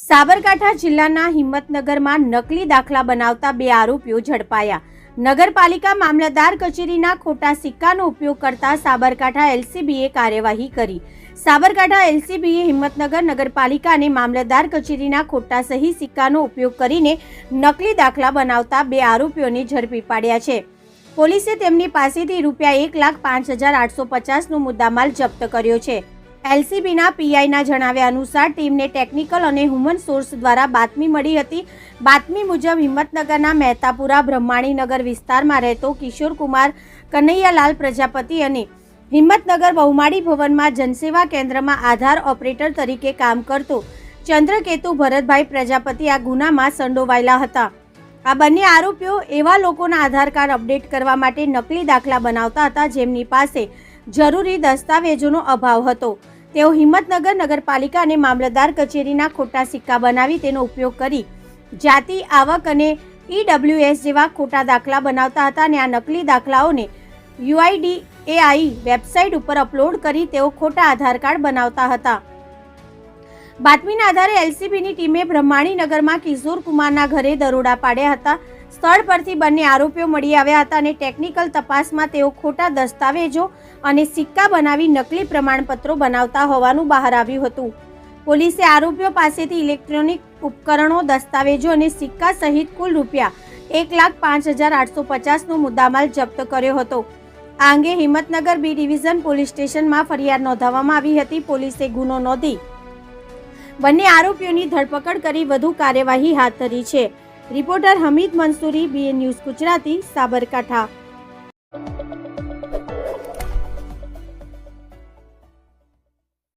સાબરકાંઠા જિલ્લાના હિંમતનગરમાં નકલી દાખલા બનાવતા બે આરોપીઓ ઝડપાયા। નગરપાલિકા મામલતદાર કચેરીના ખોટા સિક્કાનો ઉપયોગ કરતા સાબરકાંઠા એલસીબીએ કાર્યવાહી કરી। સાબરકાંઠા એલસીબીએ હિંમતનગર નગરપાલિકા અને મામલતદાર કચેરીના ખોટા સહી સિક્કાનો ઉપયોગ કરીને નકલી દાખલા બનાવતા બે આરોપીઓને ઝડપી પાડ્યા છે। પોલીસે તેમની પાસેથી ₹1,05,850નો મુદ્દામાલ જપ્ત કર્યો છે। એલસીબીના પીઆઈના જણાવ્યા અનુસાર ટીમને ટેકનિકલ અને હ્યુમન સોર્સ દ્વારા બાતમી મળી હતી। બાતમી મુજબ હિંમતનગરના મહેતાપુરા બ્રહ્માણીનગર વિસ્તારમાં રહેતો કિશોરકુમાર કનૈયાલાલ પ્રજાપતિ અને હિંમતનગર બહુમાળી ભવનમાં જનસેવા કેન્દ્રમાં આધાર ઓપરેટર તરીકે કામ કરતો ચંદ્રકેતુ ભરતભાઈ પ્રજાપતિ આ ગુનામાં સંડોવાયેલા હતા। આ બંને આરોપીઓ એવા લોકોના આધાર કાર્ડ અપડેટ કરવા માટે નકલી દાખલા બનાવતા હતા જેમની પાસે જરૂરી દસ્તાવેજોનો અભાવ હતો। તેઓ હિંમતનગર નગરપાલિકા અને મામલતદાર કચેરીના ખોટા સિક્કા બનાવી તેનો ઉપયોગ કરી જાતિ, આવક અને ઈડબ્લ્યુએસ જેવા ખોટા દાખલા બનાવતા હતા અને આ નકલી દાખલાઓને યુઆઈડીએઆઈ વેબસાઇટ ઉપર અપલોડ કરી તેઓ ખોટા આધાર કાર્ડ બનાવતા હતા। બાતમીના આધારે એલસીબીની ટીમે બ્રહ્માણીનગરમાં કિશોરકુમારના ઘરે દરોડા પાડ્યા હતા। સ્થળ પરથી બંને આરોપીઓ મળી આવ્યા હતા અને ટેકનિકલ તપાસમાં તેઓ ખોટા દસ્તાવેજો અને સિક્કા બનાવી નકલી પ્રમાણપત્રો બનાવતા હોવાનું બહાર આવ્યું હતું। પોલીસે આરોપીઓ પાસેથી ઇલેક્ટ્રોનિક ઉપકરણો, દસ્તાવેજો અને સિક્કા સહિત કુલ ₹1,05,850નો મુદ્દામાલ જપ્ત કર્યો હતો। આ અંગે હિંમતનગર બી ડિવિઝન પોલીસ સ્ટેશનમાં ફરિયાદ નોંધાવવામાં આવી હતી। પોલીસે ગુનો નોંધી બંને આરોપીઓની ધરપકડ કરી વધુ કાર્યવાહી હાથ ધરી છે। Reporter Hamid Mansuri, BN news Gujarati, Sabarkantha.